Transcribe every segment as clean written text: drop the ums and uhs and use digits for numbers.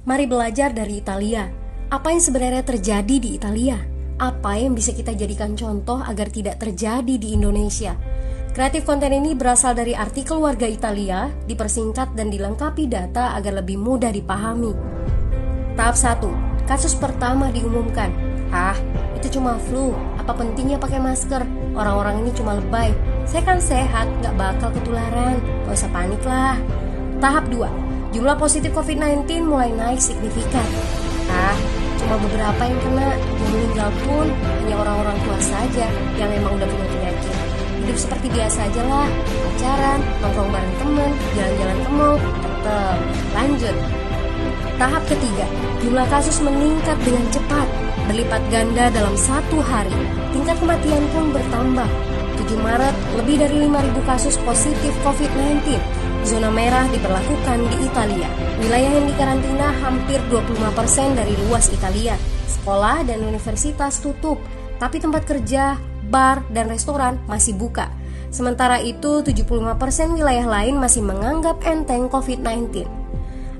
Mari belajar dari Italia. Apa yang sebenarnya terjadi di Italia? Apa yang bisa kita jadikan contoh agar tidak terjadi di Indonesia? Kreatif konten ini berasal dari artikel warga Italia, dipersingkat dan dilengkapi data agar lebih mudah dipahami. Tahap 1. Kasus pertama diumumkan. Itu cuma flu. Apa pentingnya pakai masker? Orang-orang ini cuma lebay. Saya kan sehat, gak bakal ketularan. Gak usah panik lah. Tahap 2. Jumlah positif COVID-19 mulai naik signifikan. Cuma beberapa yang kena. Yang meninggal pun hanya orang-orang tua saja yang memang udah punya penyakit. Hidup seperti biasa aja lah. Pacaran, nongkrong bareng temen, jalan-jalan ke mall. Tetep lanjut. Tahap ketiga. Jumlah kasus meningkat dengan cepat, berlipat ganda dalam 1 hari. Tingkat kematian pun bertambah. 7 Maret, lebih dari 5.000 kasus positif COVID-19. Zona merah diberlakukan di Italia. Wilayah yang dikarantina hampir 25% dari luas Italia. Sekolah dan universitas tutup, tapi tempat kerja, bar, dan restoran masih buka. Sementara itu, 75% wilayah lain masih menganggap enteng COVID-19.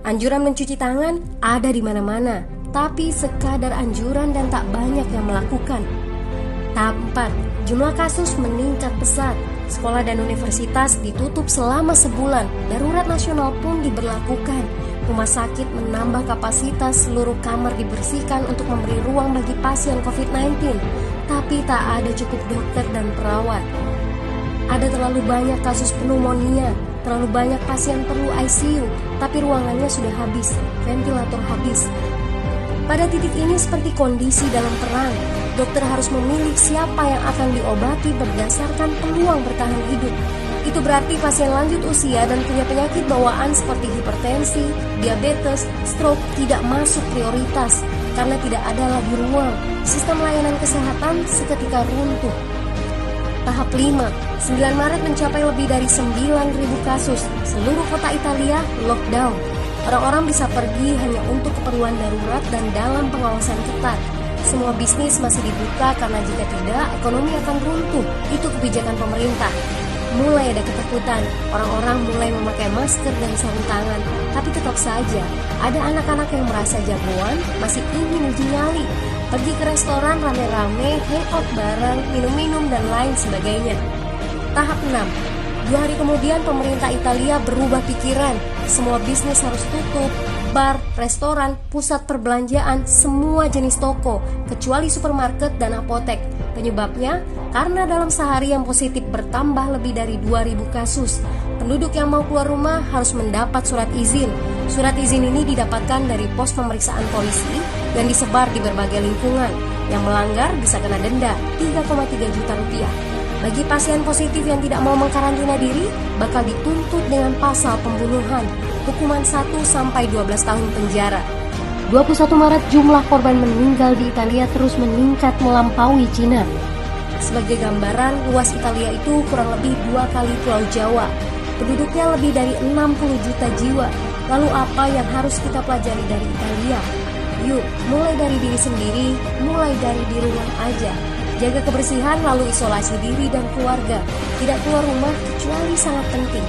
Anjuran mencuci tangan ada di mana-mana, tapi sekadar anjuran dan tak banyak yang melakukan. Tahap 4. Jumlah kasus meningkat pesat. Sekolah dan universitas ditutup selama sebulan. Darurat nasional pun diberlakukan. Rumah sakit menambah kapasitas, seluruh kamar dibersihkan untuk memberi ruang bagi pasien COVID-19. Tapi tak ada cukup dokter dan perawat. Ada terlalu banyak kasus pneumonia, terlalu banyak pasien perlu ICU, tapi ruangannya sudah habis, ventilator habis. Pada titik ini seperti kondisi dalam perang. Dokter harus memilih siapa yang akan diobati berdasarkan peluang bertahan hidup. Itu berarti pasien lanjut usia dan punya penyakit bawaan seperti hipertensi, diabetes, stroke tidak masuk prioritas karena tidak ada lagi ruang. Sistem layanan kesehatan seketika runtuh. Tahap 5. 9 Maret mencapai lebih dari 9.000 kasus. Seluruh kota Italia lockdown. Orang-orang bisa pergi hanya untuk keperluan darurat dan dalam pengawasan ketat. Semua bisnis masih dibuka karena jika tidak, ekonomi akan runtuh. Itu kebijakan pemerintah. Mulai ada ketakutan, orang-orang mulai memakai masker dan sarung tangan. Tapi tetap saja, ada anak-anak yang merasa jagoan, masih ingin uji nyali. Pergi ke restoran rame-rame, hangout bareng, minum-minum dan lain sebagainya. Tahap 6. 2 hari kemudian pemerintah Italia berubah pikiran. Semua bisnis harus tutup. Bar, restoran, pusat perbelanjaan, semua jenis toko, kecuali supermarket dan apotek. Penyebabnya, karena dalam sehari yang positif bertambah lebih dari 2.000 kasus. Penduduk yang mau keluar rumah harus mendapat surat izin. Surat izin ini didapatkan dari pos pemeriksaan polisi dan disebar di berbagai lingkungan. Yang melanggar bisa kena denda 3,3 juta rupiah. Bagi pasien positif yang tidak mau mengkarantina diri, bakal dituntut dengan pasal pembunuhan, hukuman 1-12 tahun penjara. 21 Maret jumlah korban meninggal di Italia terus meningkat melampaui Cina. Sebagai gambaran, luas Italia itu kurang lebih 2 kali Pulau Jawa. Penduduknya lebih dari 60 juta jiwa. Lalu apa yang harus kita pelajari dari Italia? Yuk, mulai dari diri sendiri, mulai dari di rumah aja. Jaga kebersihan lalu isolasi diri dan keluarga. Tidak keluar rumah kecuali sangat penting.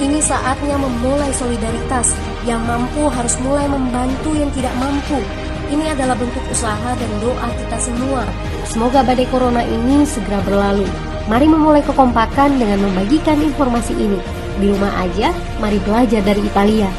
Ini saatnya memulai solidaritas. Yang mampu harus mulai membantu yang tidak mampu. Ini adalah bentuk usaha dan doa kita semua. Semoga badai corona ini segera berlalu. Mari memulai kekompakan dengan membagikan informasi ini. Di rumah aja, mari belajar dari Italia.